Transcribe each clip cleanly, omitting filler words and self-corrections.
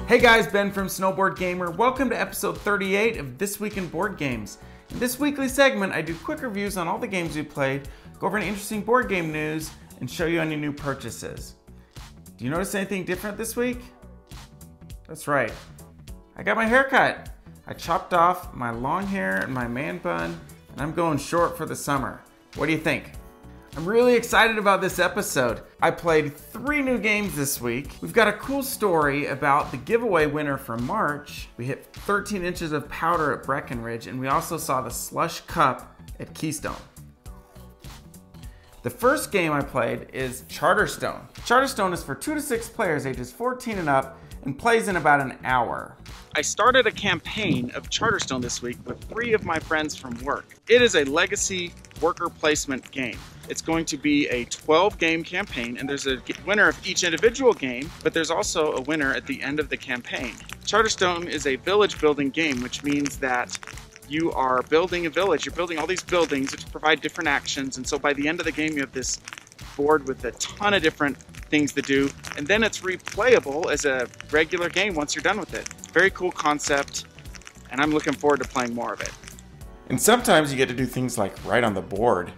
Hey guys, Ben from Snowboard Gamer. Welcome to episode 38 of This Week in Board Games. In this weekly segment, I do quick reviews on all the games we played, go over any interesting board game news, and show you any new purchases. Do you notice anything different this week? That's right. I got my hair cut. I chopped off my long hair and my man bun, and I'm going short for the summer. What do you think? I'm really excited about this episode. I played 3 new games this week. We've got a cool story about the giveaway winner from March. We hit 13 inches of powder at Breckenridge, and we also saw the Slush Cup at Keystone. The first game I played is Charterstone. Charterstone is for 2 to 6 players ages 14 and up and plays in about an hour. I started a campaign of Charterstone this week with 3 of my friends from work. It is a legacy worker placement game. It's going to be a 12-game campaign, and there's a winner of each individual game, but there's also a winner at the end of the campaign. Charterstone is a village building game, which means that you are building a village. You're building all these buildings which provide different actions, and so by the end of the game you have this board with a ton of different things to do, and then it's replayable as a regular game once you're done with it. Very cool concept, and I'm looking forward to playing more of it. And sometimes you get to do things like write on the board.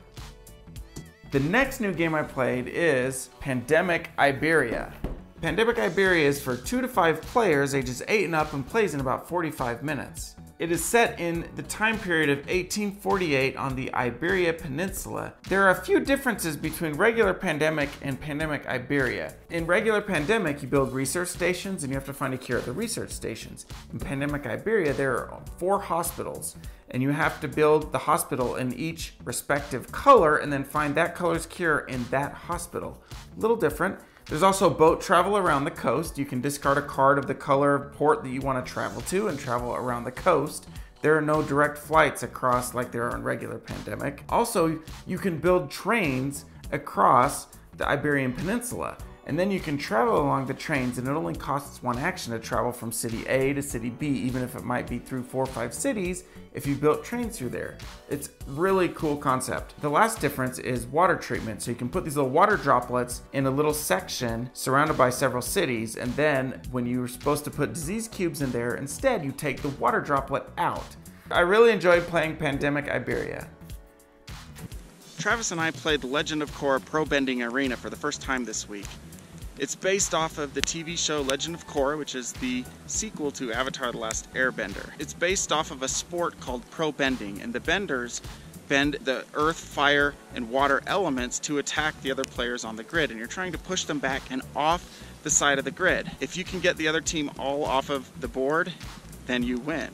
The next new game I played is Pandemic Iberia. Pandemic Iberia is for 2 to 5 players ages 8 and up and plays in about 45 minutes. It is set in the time period of 1848 on the Iberia Peninsula. There are a few differences between regular Pandemic and Pandemic Iberia. In regular Pandemic, you build research stations and you have to find a cure at the research stations. In Pandemic Iberia, there are 4 hospitals, and you have to build the hospital in each respective color and then find that color's cure in that hospital. A little different. There's also boat travel around the coast. You can discard a card of the color of port that you want to travel to and travel around the coast. There are no direct flights across like there are in regular Pandemic. Also, you can build trains across the Iberian Peninsula, and then you can travel along the trains, and it only costs 1 action to travel from city A to city B, even if it might be through 4 or 5 cities if you built trains through there. It's really cool concept. The last difference is water treatment. So you can put these little water droplets in a little section surrounded by several cities, and then when you're supposed to put disease cubes in there, instead you take the water droplet out. I really enjoyed playing Pandemic Iberia. Travis and I played The Legend of Korra Probending Arena for the first time this week. It's based off of the TV show Legend of Korra, which is the sequel to Avatar: The Last Airbender. It's based off of a sport called Probending, and the benders bend the earth, fire, and water elements to attack the other players on the grid, and you're trying to push them back and off the side of the grid. If you can get the other team all off of the board, then you win.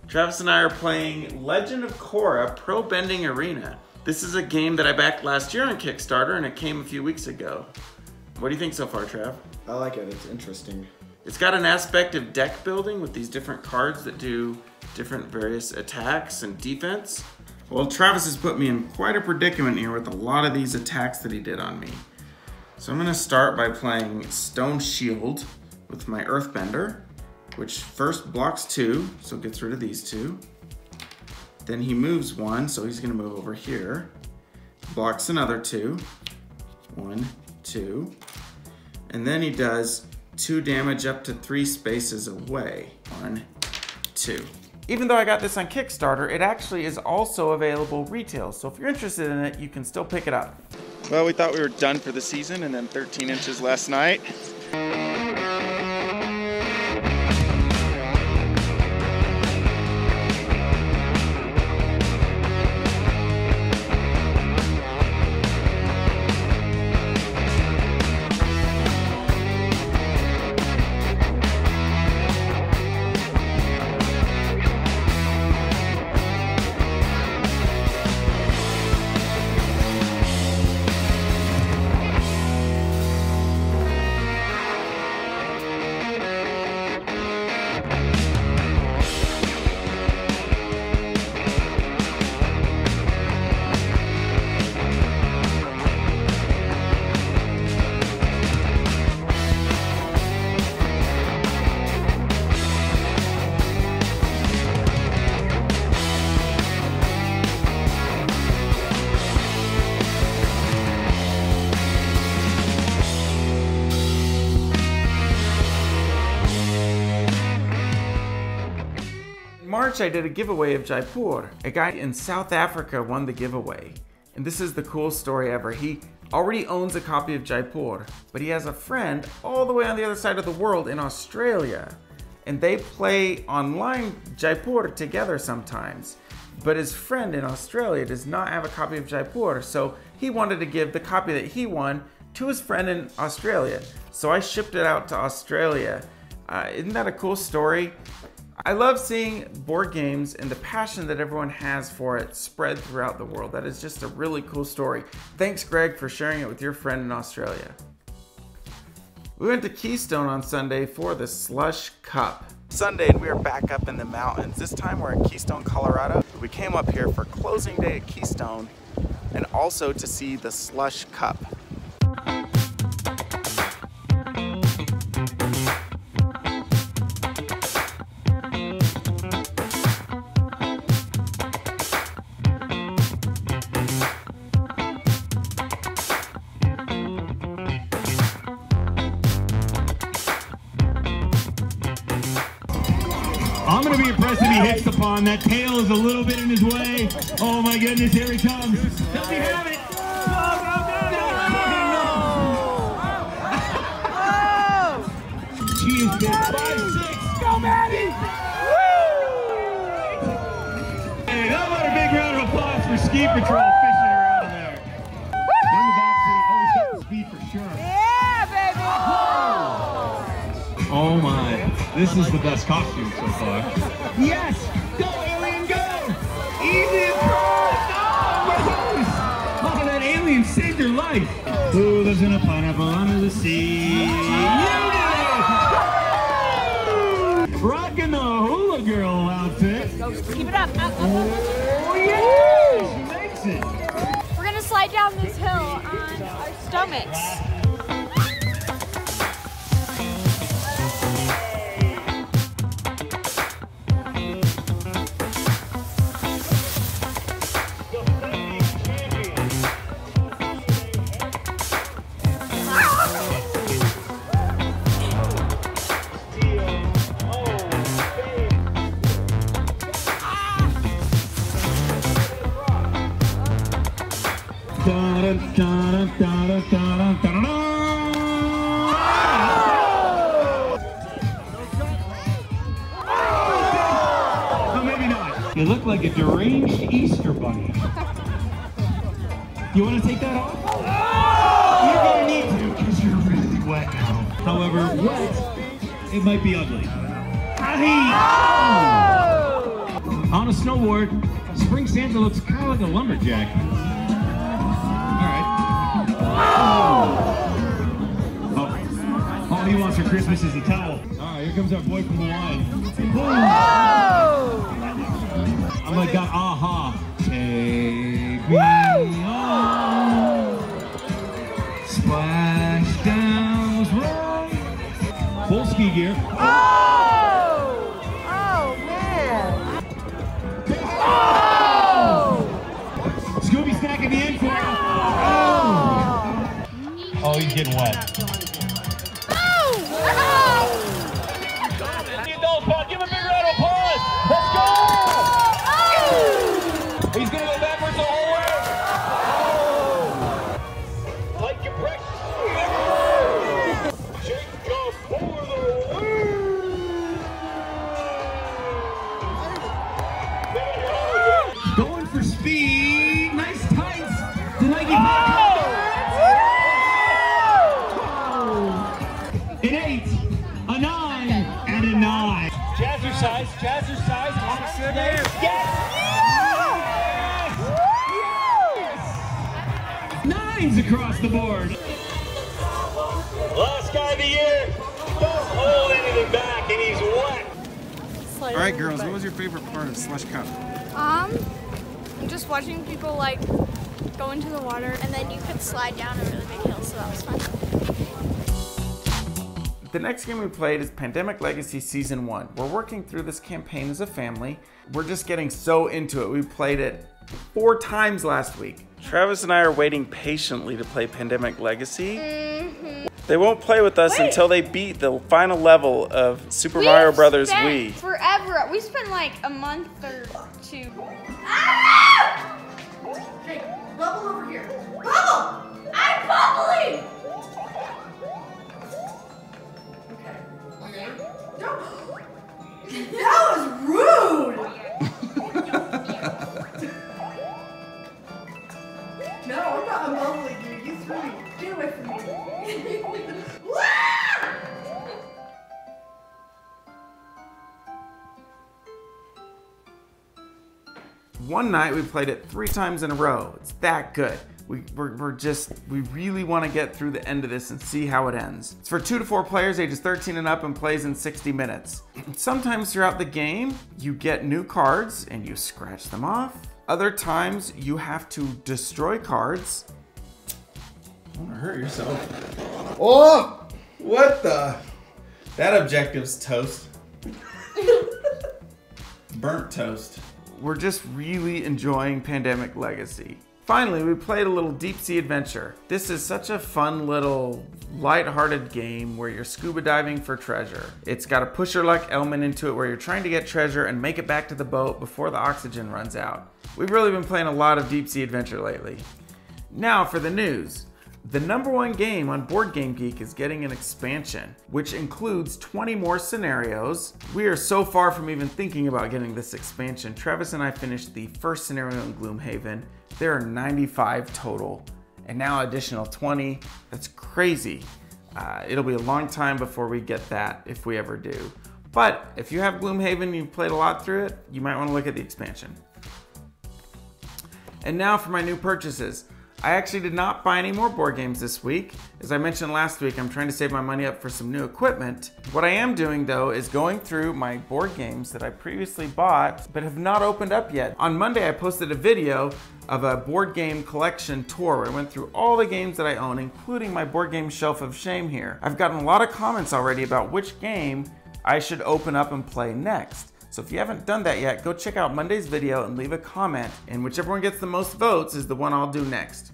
Travis and I are playing Legend of Korra Probending Arena. This is a game that I backed last year on Kickstarter, and it came a few weeks ago. What do you think so far, Trav? I like it, it's interesting. It's got an aspect of deck building with these different cards that do different various attacks and defense. Well, Travis has put me in quite a predicament here with a lot of these attacks that he did on me. So I'm gonna start by playing Stone Shield with my Earthbender, which first blocks 2, so gets rid of these 2. Then he moves 1, so he's gonna move over here. Blocks another 2. 1, 2. And then he does 2 damage up to 3 spaces away. 1, 2. Even though I got this on Kickstarter, it actually is also available retail. So if you're interested in it, you can still pick it up. Well, we thought we were done for the season, and then 13 inches last night. March, I did a giveaway of Jaipur. A guy in South Africa won the giveaway. And this is the coolest story ever. He already owns a copy of Jaipur, but he has a friend all the way on the other side of the world in Australia. And they play online Jaipur together sometimes. But his friend in Australia does not have a copy of Jaipur, so he wanted to give the copy that he won to his friend in Australia. So I shipped it out to Australia. Isn't that a cool story? I love seeing board games and the passion that everyone has for it spread throughout the world. That is just a really cool story. Thanks, Greg, for sharing it with your friend in Australia. We went to Keystone on Sunday for the Slush Cup. Sunday, and we are back up in the mountains. This time we're in Keystone, Colorado. We came up here for closing day at Keystone and also to see the Slush Cup. I'm going to be impressed if he hits the pond. That tail is a little bit in his way. Oh my goodness, here he comes. Does he have it? No. She is big. 5'6". Go, Maddie! Hey, how about a big round of applause for Ski Patrol fishing her out of there? In the back seat. Oh, he's got the speed for sure. Yeah, baby! Oh my. This is the best costume so far. Yes! Go, alien, go! Easy across! Oh, that alien saved your life! Who lives in a pineapple under the sea? You did! Rocking the hula girl outfit. Keep it up. Oh, yeah! She makes it! We're gonna slide down this hill on our stomachs. No, maybe not. You look like a deranged Easter bunny. You want to take that off? You're going to need to because you're really wet now. However, wet, it might be ugly. On a snowboard, Spring Santa looks kind of like a lumberjack. All he wants for Christmas is a towel. Alright, here comes our boy from Hawaii. I'm like that aha. Take me on. Splash down was wrong. Full ski gear. Scooby snack at the end for him. Oh, he's getting wet. Give him a big round of applause. Let's go! He's gonna go backwards the whole way. Like your breakfast. Jacob for the win. Going for speed. Nice tights. The Nike An 8, a 9, and a 9. Jazzercise, jazzercise. Yes! Yes! Nines across the board. Last guy of the year. Don't hold anything back, and he's wet. All right, girls, what was your favorite part of Slush Cup? Just watching people like go into the water and then you could slide down a really big hill, so that was fun. The next game we played is Pandemic Legacy Season 1. We're working through this campaign as a family. We're just getting so into it. We played it 4 times last week. Travis and I are waiting patiently to play Pandemic Legacy. They won't play with us until they beat the final level of Super Mario Brothers Wii. Forever. We spent like a month or two. Jake, bubble over here. Bubble! I'm bubbling! Okay. Okay. No. That was rude! No, I'm not unbubbling you. You threw me. Get away from me. One night we played it 3 times in a row. It's that good. We really want to get through the end of this and see how it ends. It's for 2 to 4 players ages 13 and up and plays in 60 minutes. Sometimes throughout the game, you get new cards and you scratch them off. Other times you have to destroy cards. Don't hurt yourself. Oh, what the? That objective's toast. Burnt toast. We're just really enjoying Pandemic Legacy. Finally, we played a little deep sea adventure. This is such a fun little light-hearted game where you're scuba diving for treasure. It's got a push your luck element into it where you're trying to get treasure and make it back to the boat before the oxygen runs out. We've really been playing a lot of deep sea adventure lately. Now for the news. The #1 game on Board Game Geek is getting an expansion, which includes 20 more scenarios. We are so far from even thinking about getting this expansion. Travis and I finished the first scenario in Gloomhaven. There are 95 total, and now additional 20. That's crazy. It'll be a long time before we get that, if we ever do. But if you have Gloomhaven and you've played a lot through it, you might want to look at the expansion. And now for my new purchases. I actually did not buy any more board games this week. As I mentioned last week, I'm trying to save my money up for some new equipment. What I am doing though is going through my board games that I previously bought but have not opened up yet. On Monday, I posted a video of a board game collection tour where I went through all the games that I own, including my board game shelf of shame here. I've gotten a lot of comments already about which game I should open up and play next. So if you haven't done that yet, go check out Monday's video and leave a comment, and whichever one gets the most votes is the one I'll do next.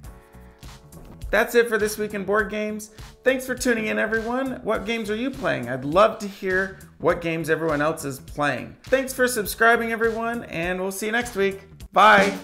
That's it for this week in board games. Thanks for tuning in, everyone. What games are you playing? I'd love to hear what games everyone else is playing. Thanks for subscribing, everyone, and we'll see you next week. Bye.